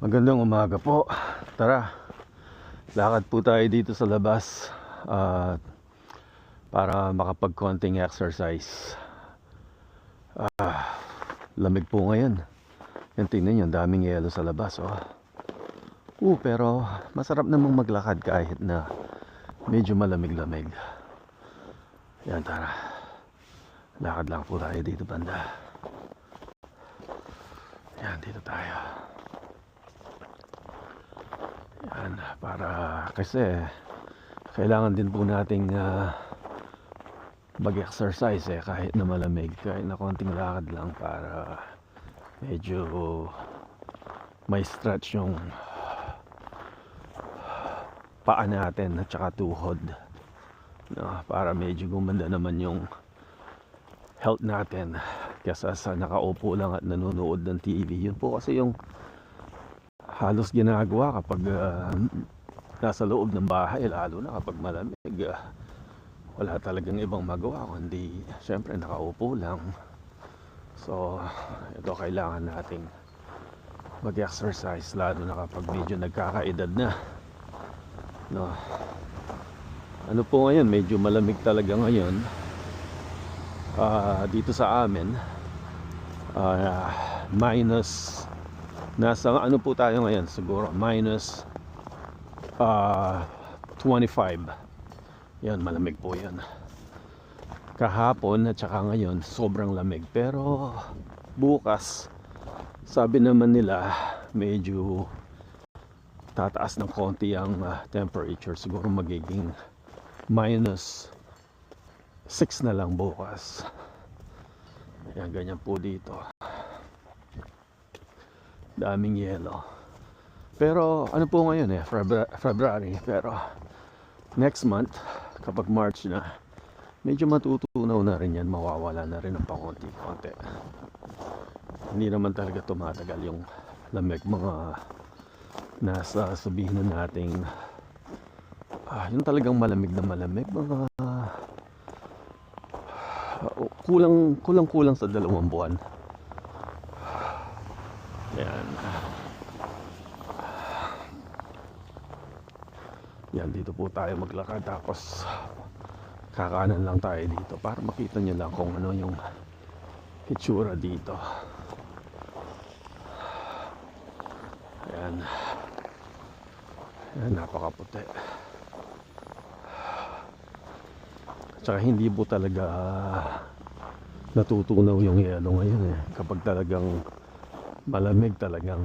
Magandang umaga po. Tara, lakad po tayo dito sa labas para makapag-konting exercise. Lamig po ngayon. Yan, tingnan nyo, daming yelo sa labas. Pero masarap namang maglakad kahit na medyo malamig-lamig. Yan, tara. Lakad lang po tayo dito banda. Yan, dito tayo. Yan, para kasi kailangan din po nating mag-exercise kahit na malamig, kahit na konting lakad lang para medyo may stretch yung paa natin at saka tuhod, no? Para medyo gumanda naman yung health natin kaysa sa nakaupo lang at nanonood ng TV. Yun po kasi yung halos ginagawa kapag nasa loob ng bahay, lalo na kapag malamig. Wala talagang ibang magawa kundi syempre nakaupo lang. So ito, kailangan nating mag-exercise lalo na kapag medyo nagkakaedad na, no? Ano po ngayon, medyo malamig talaga ngayon dito sa amin. Nasa ano po tayo ngayon, siguro minus 25. Yan, malamig po yan. Kahapon at saka ngayon sobrang lamig. Pero bukas, sabi naman nila medyo tataas ng konti ang temperature. Siguro magiging minus 6 na lang bukas. Yan, ganyan po dito. Daming yelo. Pero ano po ngayon February. Pero next month, kapag March na, medyo matutunaw na rin yan. Mawawala na rin ng pakonti-konti. Hindi naman talaga tumatagal yung lamig. Mga nasa, sabihin na nating yung talagang malamig na malamig, mga kulang sa 2 buwan. Yan. Yan, dito po tayo maglakad. Tapos kakanan lang tayo dito para makita nyo lang kung ano yung hitsura dito. Yan. Yan, napakaputi. Tsaka hindi po talaga natutunaw yung yelo ngayon kapag talagang malamig, talagang